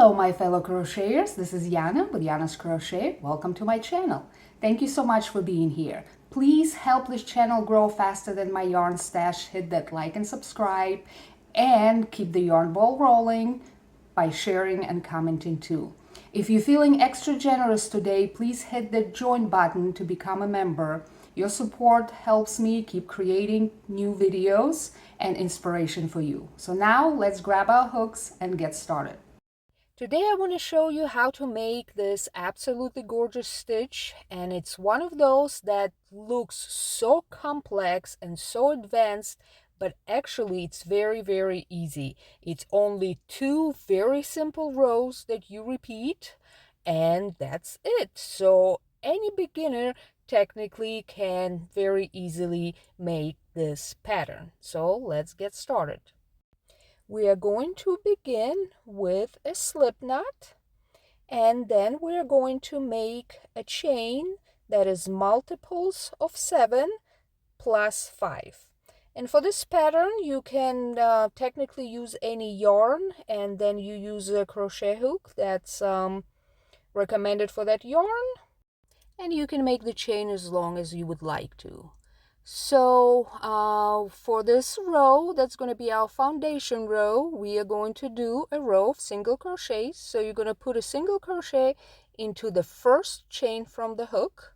Hello my fellow crocheters, this is Yana with Yana's Crochet. Welcome to my channel. Thank you so much for being here. Please help this channel grow faster than my yarn stash. Hit that like and subscribe and keep the yarn ball rolling by sharing and commenting too. If you're feeling extra generous today, please hit the join button to become a member. Your support helps me keep creating new videos and inspiration for you. So now let's grab our hooks and get started. Today I want to show you how to make this absolutely gorgeous stitch, and it's one of those that looks so complex and so advanced, but actually it's very easy. It's only two very simple rows that you repeat and that's it. So any beginner technically can very easily make this pattern. So let's get started. We are going to begin with a slip knot, and then we are going to make a chain that is multiples of 7 plus 5. And for this pattern you can technically use any yarn, and then you use a crochet hook that's recommended for that yarn, and you can make the chain as long as you would like to. So for this row, that's going to be our foundation row, we are going to do a row of single crochets. So you're going to put a single crochet into the first chain from the hook,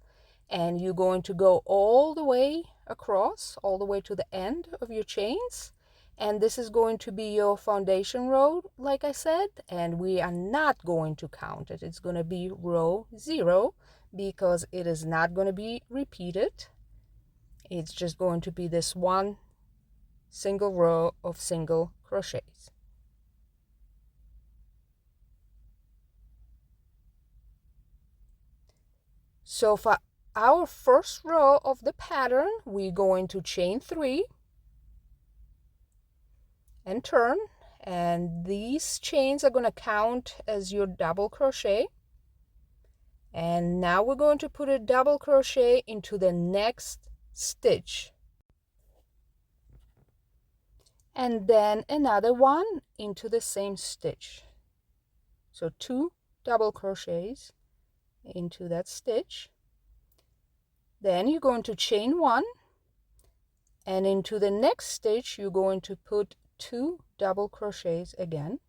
and you're going to go all the way across, all the way to the end of your chains. And this is going to be your foundation row, like I said, and we are not going to count it. It's going to be row 0 because it is not going to be repeated. It's just going to be this one single row of single crochets. So for our first row of the pattern, we're going to chain 3 and turn, and these chains are going to count as your double crochet. And now we're going to put a double crochet into the next stitch, and then another one into the same stitch. So 2 double crochets into that stitch. Then you're going to chain 1, and into the next stitch you're going to put 2 double crochets again.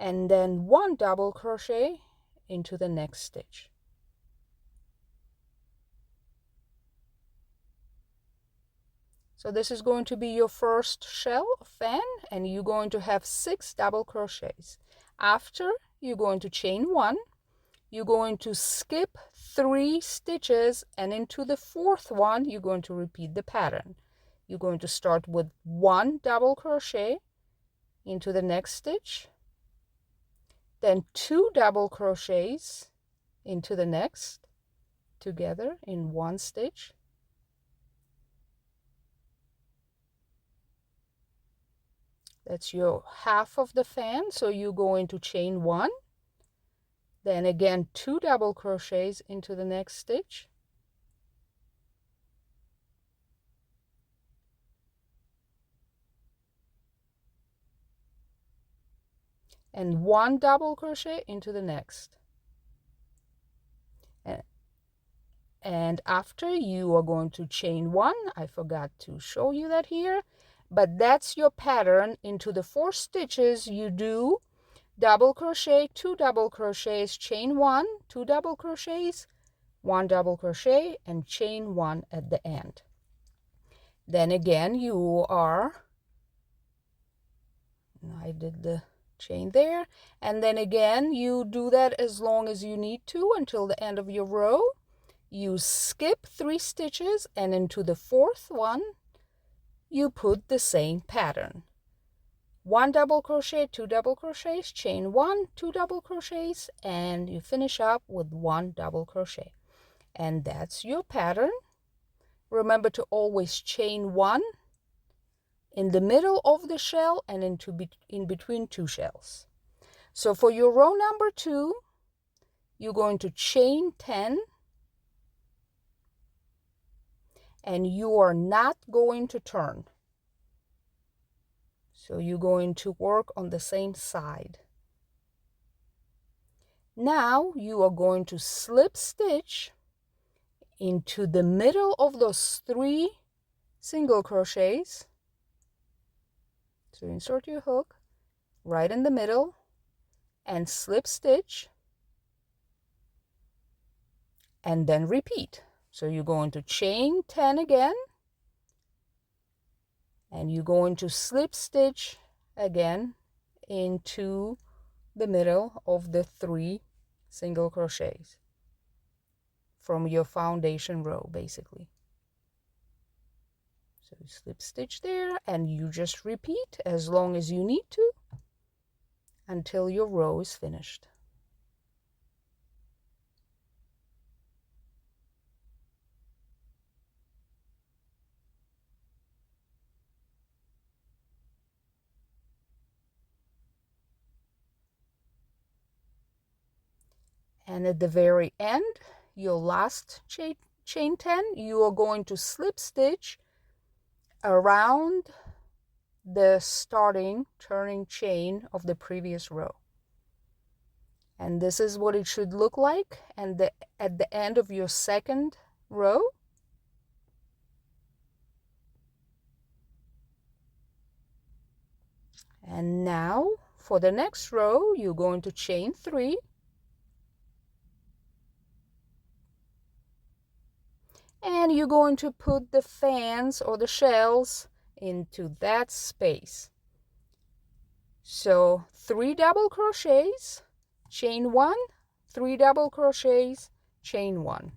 And then 1 double crochet into the next stitch. So this is going to be your first shell fan, and you're going to have 6 double crochets. After, you're going to chain 1, you're going to skip 3 stitches, and into the 4th one you're going to repeat the pattern. You're going to start with 1 double crochet into the next stitch, then 2 double crochets into the next, together in 1 stitch. That's your half of the fan. So you go into chain 1, then again 2 double crochets into the next stitch, and 1 double crochet into the next. And after, you are going to chain 1. I forgot to show you that here, but that's your pattern. Into the 4 stitches you do double crochet, 2 double crochets, chain 1, 2 double crochets, 1 double crochet, and chain 1 at the end. Then again you are, I did the chain there, and then again you do that as long as you need to until the end of your row. You skip 3 stitches, and into the 4th one you put the same pattern. 1 double crochet, 2 double crochets, chain 1, 2 double crochets, and you finish up with 1 double crochet. And that's your pattern. Remember to always chain 1 in the middle of the shell and in between 2 shells. So for your row number 2, you're going to chain 10, and you are not going to turn. So you're going to work on the same side. Now you are going to slip stitch into the middle of those 3 single crochets. So insert your hook right in the middle and slip stitch, and then repeat. So you're going to chain 10 again, and you're going to slip stitch again into the middle of the 3 single crochets from your foundation row, basically. So you slip stitch there, and you just repeat as long as you need to until your row is finished. And at the very end, your last chain 10, you are going to slip stitch around the starting turning chain of the previous row. And this is what it should look like. And at the end of your second row, and now for the next row, you're going to chain 3, and you're going to put the fans or the shells into that space. So 3 double crochets, chain 1, 3 double crochets, chain 1.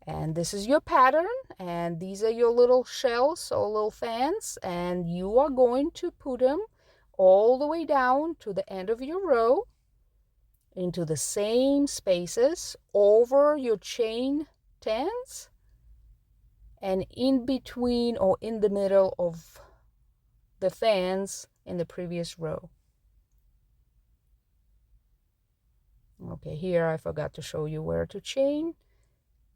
And this is your pattern, and these are your little shells or little fans, and you are going to put them all the way down to the end of your row into the same spaces over your chain 10s and in between or in the middle of the fans in the previous row. Okay, here I forgot to show you where to chain,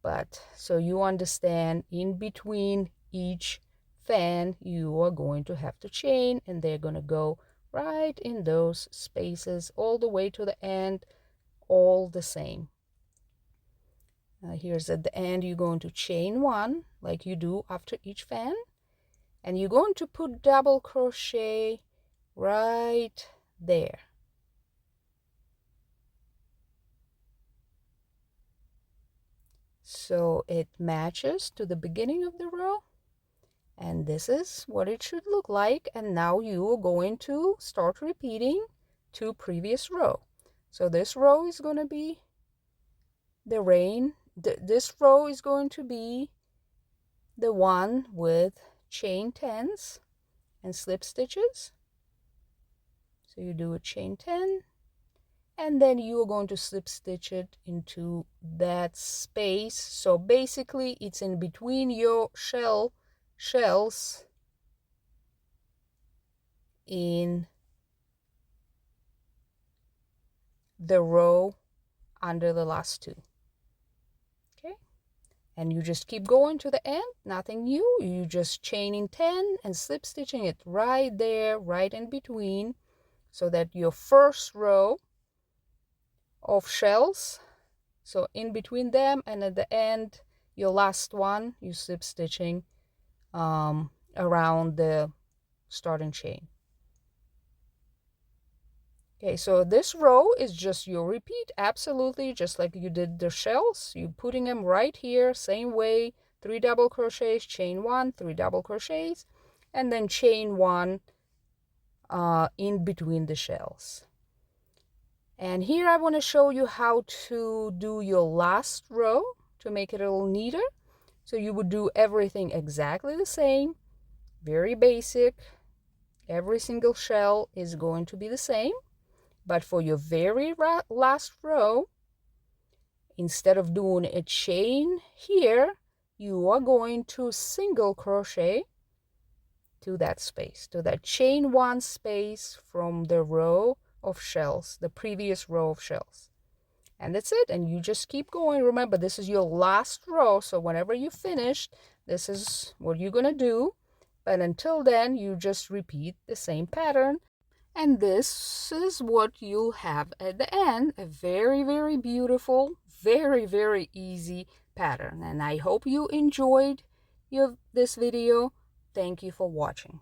but so you understand, in between each fan you are going to have to chain, and they're going to go right in those spaces all the way to the end, all the same. Here's at the end, you're going to chain 1 like you do after each fan, and you're going to put double crochet right there. So it matches to the beginning of the row, and this is what it should look like. And now you are going to start repeating 2 previous row. So this row is going to be the rain. This row is going to be the one with chain 10s and slip stitches. So you do a chain 10, and then you are going to slip stitch it into that space. So basically it's in between your shells in the row under the last 2. Okay, and you just keep going to the end, nothing new. You just chaining 10 and slip stitching it right there, right in between, so that your first row of shells, so in between them, and at the end your last one, you slip stitching around the starting chain. Okay, so this row is just your repeat, absolutely just like you did the shells. You're putting them right here, same way, 3 double crochets, chain 1, 3 double crochets, and then chain 1 in between the shells. And here I want to show you how to do your last row to make it a little neater. So you would do everything exactly the same, very basic. Every single shell is going to be the same. But for your very last row, instead of doing a chain here, you are going to single crochet to that space, to that chain 1 space from the row of shells, the previous row of shells. And that's it. And you just keep going. Remember, this is your last row. So whenever you finish, this is what you're going to do. But until then, you just repeat the same pattern. And this is what you'll have at the end. A very, very beautiful, very, very easy pattern. And I hope you enjoyed this video. Thank you for watching.